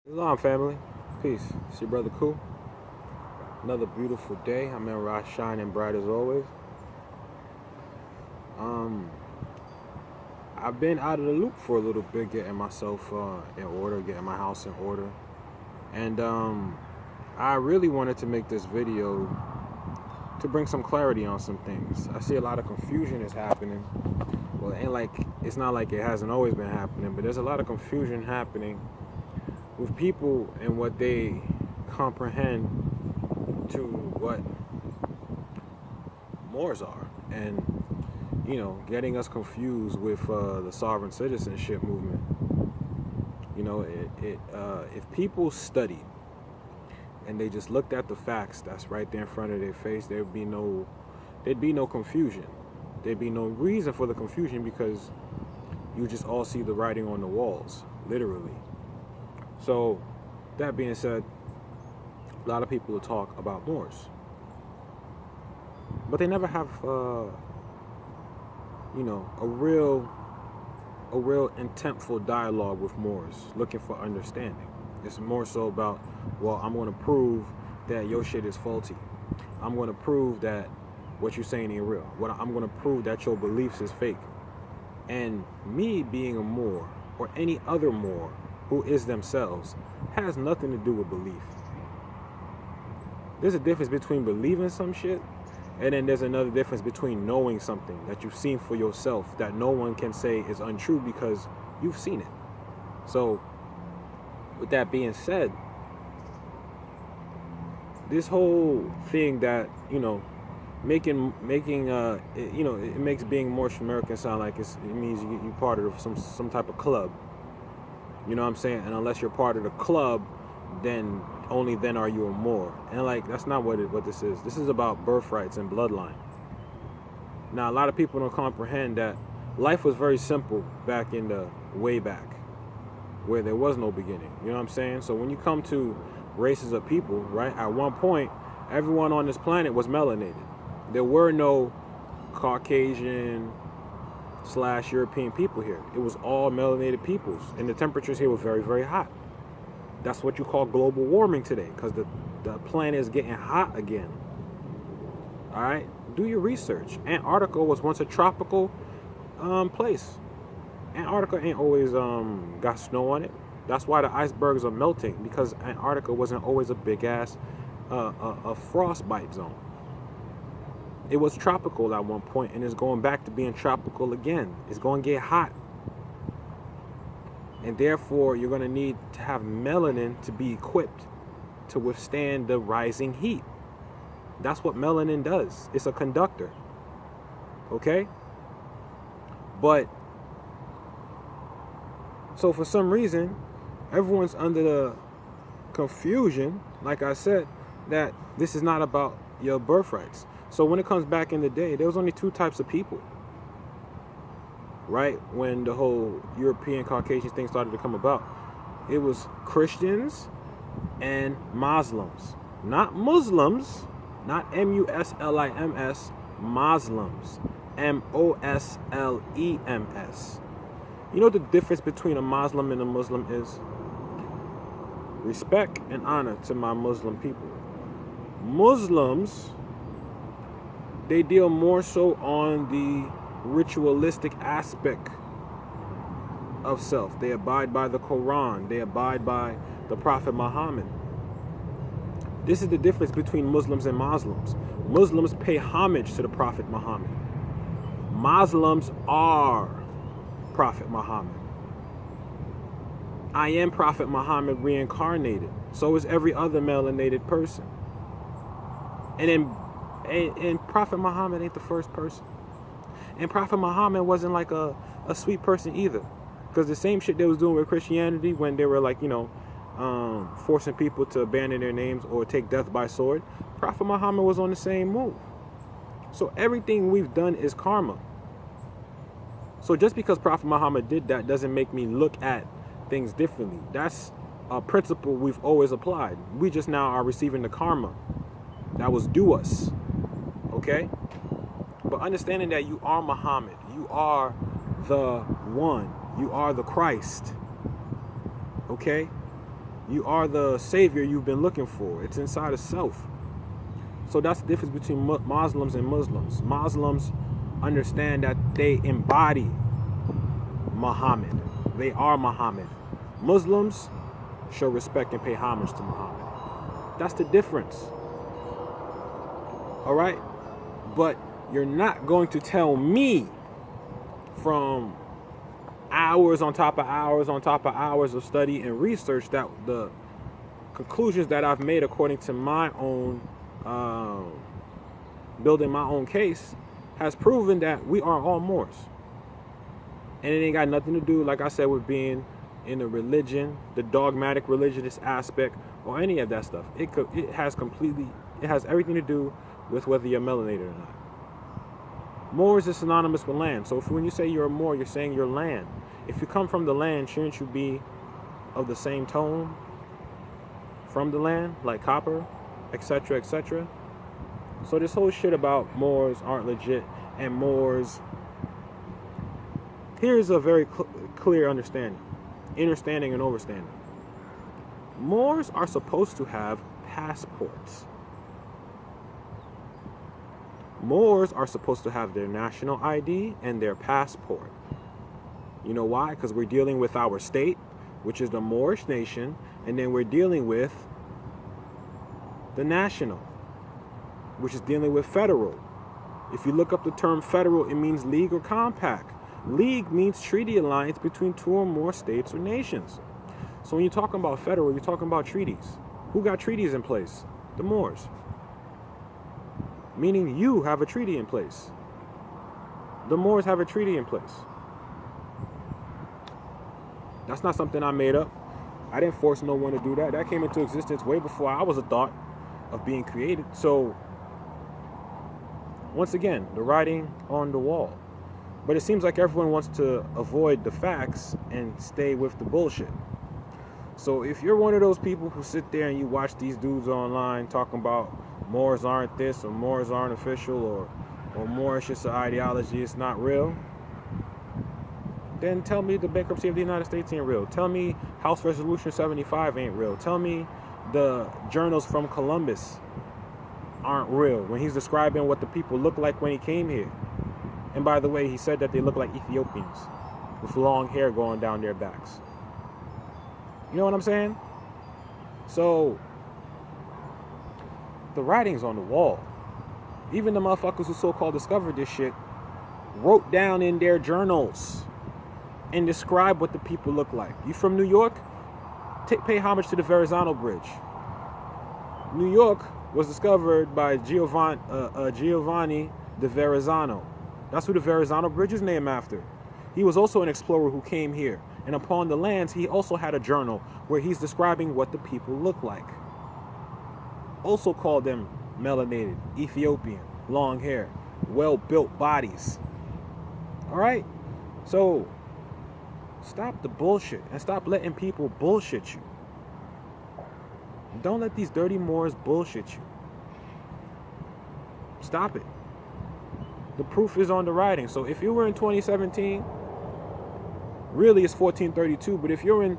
Shalom, family. Peace. It's your brother Cool. Another beautiful day. I'm in Rock shining bright as always. Um, I've been out of the loop for a little bit, getting myself in order, getting my house in order, and I really wanted to make this video to bring some clarity on some things. I see a lot of confusion is happening. Well, it's not like it hasn't always been happening, but there's a lot of confusion happening with people and what they comprehend to what Moors are, and getting us confused with the sovereign citizenship movement. If people studied and they just looked at the facts that's right there in front of their face, there'd be no confusion. There'd be no reason for the confusion, because you just all see the writing on the walls, literally. So, that being said, a lot of people will talk about Moors, but they never have, a real intentful dialogue with Moors, looking for understanding. It's more so about, well, I'm going to prove that your shit is faulty. I'm going to prove that what you're saying ain't real. I'm going to prove that your beliefs is fake. And me being a Moor, or any other Moor who is themselves, has nothing to do with belief. There's a difference between believing some shit, and then there's another difference between knowing something that you've seen for yourself that no one can say is untrue because you've seen it. So, with that being said, this whole thing that, it makes being Moorish American sound like it means you're part of some type of club. You know what I'm saying? And unless you're part of the club, then only then are you a Moor. And that's not what this is. This is about birthrights and bloodline. Now, a lot of people don't comprehend that life was very simple back in the way back, where there was no beginning. You know what I'm saying? So when you come to races of people, right, at one point, everyone on this planet was melanated. There were no Caucasian / European people here. It was all melanated peoples, and the temperatures here were very, very hot. That's what you call global warming today, because the planet is getting hot again. All right, do your research. Antarctica was once a tropical place. Antarctica ain't always got snow on it. That's why the icebergs are melting, because Antarctica wasn't always a big ass a frostbite zone. It was tropical at one point, and it's going back to being tropical again. It's going to get hot. And therefore, you're going to need to have melanin to be equipped to withstand the rising heat. That's what melanin does. It's a conductor. Okay? But, so for some reason, everyone's under the confusion, like I said, that this is not about your birthrights. So when it comes back in the day, there was only two types of people. Right? When the whole European Caucasian thing started to come about, it was Christians and Muslims. Not Muslims, not M-U-S-L-I-M-S, Muslims. M-O-S-L-E-M-S. You know what the difference between a Muslim and a Muslim is? Respect and honor to my Muslim people. Muslims, they deal more so on the ritualistic aspect of self. They abide by the Quran. They abide by the Prophet Muhammad. This is the difference between Muslims and Muslims. Muslims pay homage to the Prophet Muhammad. Muslims are Prophet Muhammad. I am Prophet Muhammad reincarnated. So is every other melanated person. And Prophet Muhammad ain't the first person. And Prophet Muhammad wasn't like a sweet person either. Because the same shit they was doing with Christianity when they were forcing people to abandon their names or take death by sword, Prophet Muhammad was on the same move. So everything we've done is karma. So just because Prophet Muhammad did that doesn't make me look at things differently. That's a principle we've always applied. We just now are receiving the karma that was due us. Okay? But understanding that you are Muhammad, you are the one, you are the Christ. Okay? You are the savior you've been looking for. It's inside of self. So that's the difference between Muslims and Muslims. Muslims understand that they embody Muhammad. They are Muhammad. Muslims show respect and pay homage to Muhammad. That's the difference. All right? But you're not going to tell me from hours on top of hours on top of hours of study and research that the conclusions that I've made according to my own building my own case has proven that we are all Moors. And it ain't got nothing to do, like I said, with being in a religion, the dogmatic religious aspect, or any of that stuff. It has everything to do with whether you're melanated or not. Moors is synonymous with land. So when you say you're a Moor, you're saying you're land. If you come from the land, shouldn't you be of the same tone from the land, like copper, etc., etc.? So this whole shit about Moors aren't legit, and Moors, here's a very clear understanding and overstanding. Moors are supposed to have passports. Moors are supposed to have their national ID and their passport. You know why? Because we're dealing with our state, which is the Moorish nation, and then we're dealing with the national, which is dealing with federal. If you look up the term federal, it means league or compact. League means treaty alliance between two or more states or nations. So when you're talking about federal, you're talking about treaties. Who got treaties in place? The Moors. Meaning you have a treaty in place. The Moors have a treaty in place. That's not something I made up. I didn't force no one to do that. That came into existence way before I was a thought of being created. So, once again, the writing on the wall. But it seems like everyone wants to avoid the facts and stay with the bullshit. So if you're one of those people who sit there and you watch these dudes online talking about Moors aren't this, or Moors aren't official, or Moorish is an ideology, it's not real, then tell me the bankruptcy of the United States ain't real. Tell me House Resolution 75 ain't real. Tell me the journals from Columbus aren't real when he's describing what the people look like when he came here. And by the way, he said that they look like Ethiopians with long hair going down their backs. You know what I'm saying? So, the writing's on the wall. Even the motherfuckers who so-called discovered this shit wrote down in their journals and describe what the people look like. You from New York? Pay homage to the Verrazano Bridge. New York was discovered by Giovanni de Verrazano. That's who the Verrazano Bridge is named after. He was also an explorer who came here. And upon the lands, he also had a journal where he's describing what the people look like. Also called them melanated, Ethiopian, long hair, well-built bodies. All right? So, stop the bullshit and stop letting people bullshit you. Don't let these dirty Moors bullshit you. Stop it. The proof is on the writing. So if you were in 2017, really it's 1432, but if you're in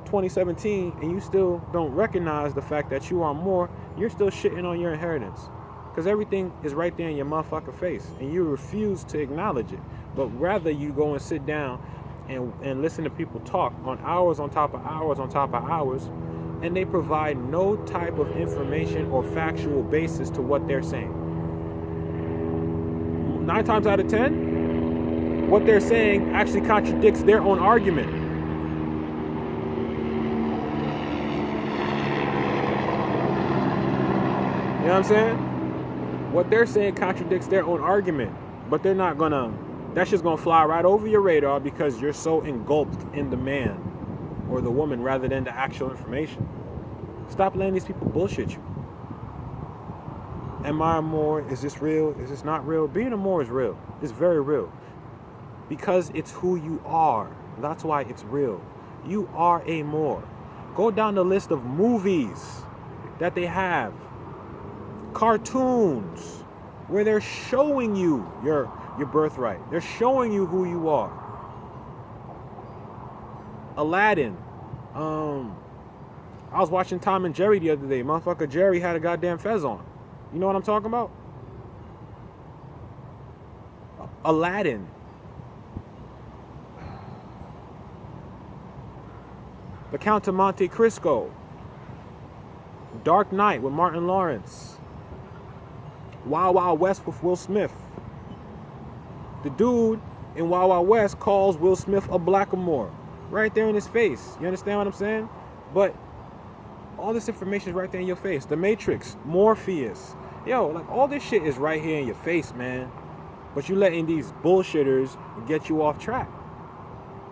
2017 and you still don't recognize the fact that you are Moor, you're still shitting on your inheritance. Because everything is right there in your motherfucking face and you refuse to acknowledge it. But rather you go and sit down and listen to people talk on hours on top of hours on top of hours, and they provide no type of information or factual basis to what they're saying. 9 times out of 10, what they're saying actually contradicts their own argument. You know what I'm saying? What they're saying contradicts their own argument, but they're not gonna, that's just gonna fly right over your radar because you're so engulfed in the man or the woman rather than the actual information. Stop letting these people bullshit you. Am I a Moor? Is this real? Is this not real? Being a Moor is real. It's very real. Because it's who you are. That's why it's real. You are a Moor. Go down the list of movies that they have. Cartoons where they're showing you your birthright. They're showing you who you are. Aladdin. I was watching Tom and Jerry the other day. Motherfucker Jerry had a goddamn fez on. You know what I'm talking about? Aladdin. The Count of Monte Cristo. Dark Knight with Martin Lawrence. Wild Wild West with Will Smith. The dude in Wild Wild West calls Will Smith a blackamoor. Right there in his face. You understand what I'm saying? But all this information is right there in your face. The Matrix, Morpheus. Yo, like all this shit is right here in your face, man. But you letting these bullshitters get you off track.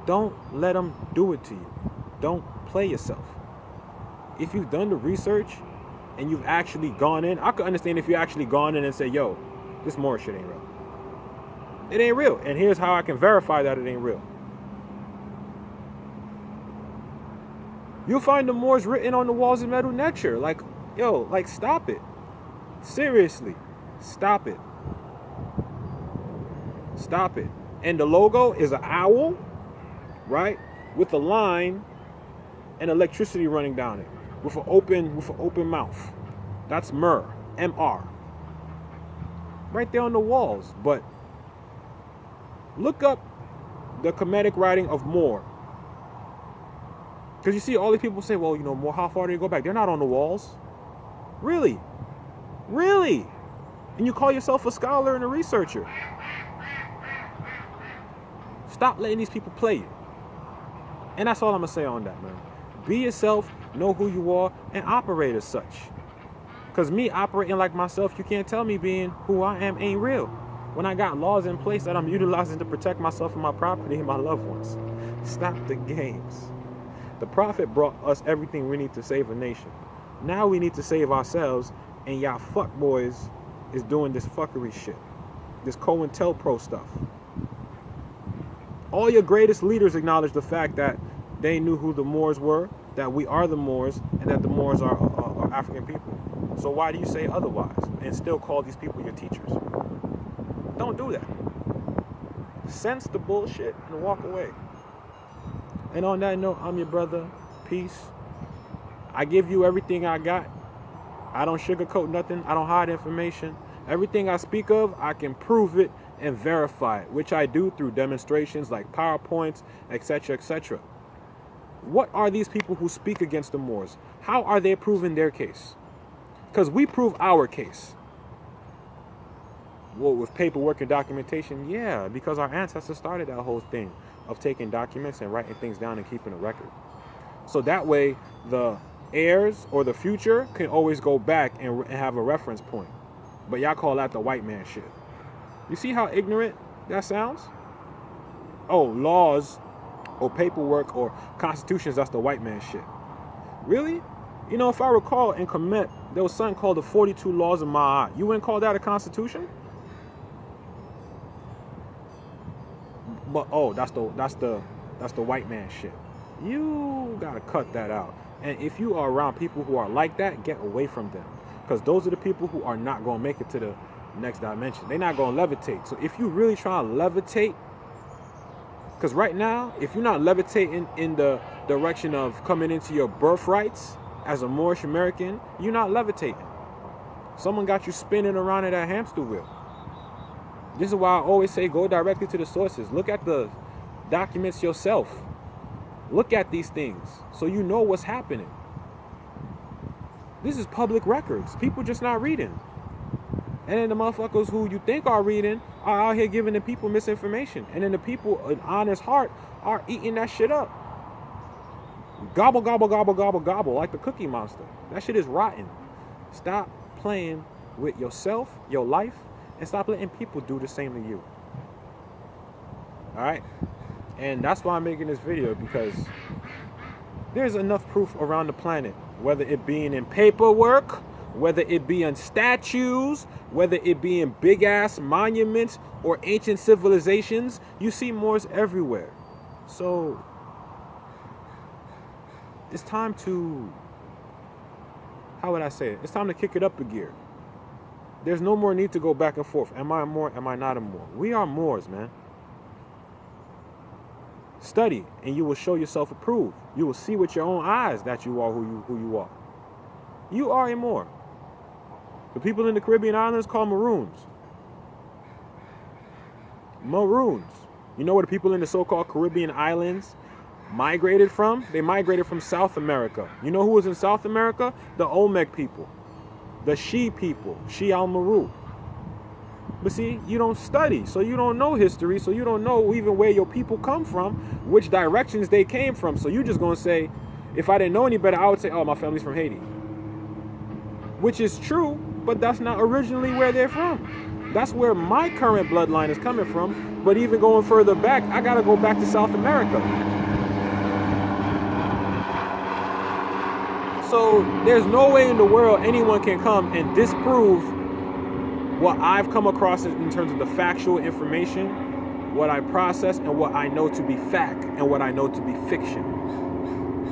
Don't let them do it to you. Don't play yourself. If you've done the research and you've actually gone in, I could understand if you actually gone in and say, yo, this Moorish shit ain't real. It ain't real. And here's how I can verify that it ain't real. You'll find the Moors written on the walls of Medu Necher. Like, yo, like, stop it. Seriously, stop it. Stop it. And the logo is an owl, right, with a line and electricity running down it, with an open mouth. That's Moor, M-R. Right there on the walls. But look up the Kemetic writing of Moor. Because you see all these people say, well, you know, Moor, how far do they go back? They're not on the walls. Really? Really? And you call yourself a scholar and a researcher. Stop letting these people play you. And that's all I'm going to say on that, man. Be yourself, know who you are, and operate as such. Because me operating like myself, you can't tell me being who I am ain't real. When I got laws in place that I'm utilizing to protect myself and my property and my loved ones. Stop the games. The Prophet brought us everything we need to save a nation. Now we need to save ourselves, and y'all fuckboys is doing this fuckery shit. This COINTELPRO stuff. All your greatest leaders acknowledge the fact that they knew who the Moors were, that we are the Moors, and that the Moors are African people. So why do you say otherwise and still call these people your teachers? Don't do that. Sense the bullshit and walk away. And on that note, I'm your brother. Peace. I give you everything I got. I don't sugarcoat nothing. I don't hide information. Everything I speak of, I can prove it and verify it, which I do through demonstrations like PowerPoints, etc., etc. What are these people who speak against the Moors? How are they proving their case? Because we prove our case. Well, with paperwork and documentation, yeah, because our ancestors started that whole thing of taking documents and writing things down and keeping a record. So that way, the heirs or the future can always go back and have a reference point. But y'all call that the white man shit. You see how ignorant that sounds? Oh, laws or paperwork or constitutions, that's the white man shit. Really? You know, if I recall in Kemet, there was something called the 42 Laws of Ma'at. You wouldn't call that a constitution? But oh, that's the white man shit. You gotta cut that out. And if you are around people who are like that, get away from them. Because those are the people who are not gonna make it to the next dimension. They're not gonna levitate. So if you really try to levitate, because right now, if you're not levitating in the direction of coming into your birthrights as a Moorish American, you're not levitating. Someone got you spinning around in that hamster wheel. This is why I always say go directly to the sources. Look at the documents yourself. Look at these things so you know what's happening. This is public records. People just not reading. And then the motherfuckers who you think are reading are out here giving the people misinformation. And then the people in honest heart are eating that shit up. Gobble, gobble, gobble, gobble, gobble, like the Cookie Monster. That shit is rotten. Stop playing with yourself, your life, and stop letting people do the same to you. Alright? And that's why I'm making this video, because there's enough proof around the planet, whether it being in paperwork, whether it be in statues, whether it be in big ass monuments or ancient civilizations. You see Moors everywhere. So it's time to, how would I say it? It's time to kick it up a gear. There's no more need to go back and forth. Am I a Moor? Am I not a Moor? We are Moors, man. Study, and you will show yourself approved. You will see with your own eyes that you are who you are. You are a Moor. The people in the Caribbean islands call Maroons. Maroons. You know where the people in the so-called Caribbean islands migrated from? They migrated from South America. You know who was in South America? The Olmec people. The Shi people. Shi al-Maru. But see, you don't study, so you don't know history, so you don't know even where your people come from, which directions they came from. So you're just going to say, if I didn't know any better, I would say, oh, my family's from Haiti. Which is true, but that's not originally where they're from. That's where my current bloodline is coming from. But even going further back, I got to go back to South America. So there's no way in the world anyone can come and disprove what I've come across in terms of the factual information, what I process, and what I know to be fact, and what I know to be fiction.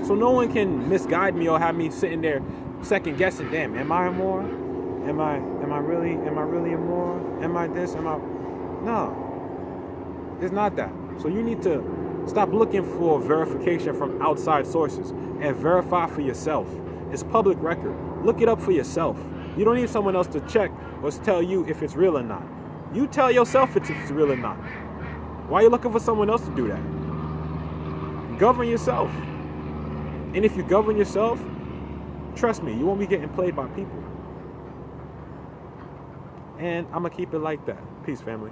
So no one can misguide me or have me sitting there second guessing, damn, am I a Moor? Am I really a Moor? Am I this? No. It's not that. So you need to stop looking for verification from outside sources and verify for yourself. It's public record. Look it up for yourself. You don't need someone else to check or to tell you if it's real or not. You tell yourself if it's real or not. Why are you looking for someone else to do that? Govern yourself. And if you govern yourself, trust me, you won't be getting played by people. And I'm going to keep it like that. Peace, family.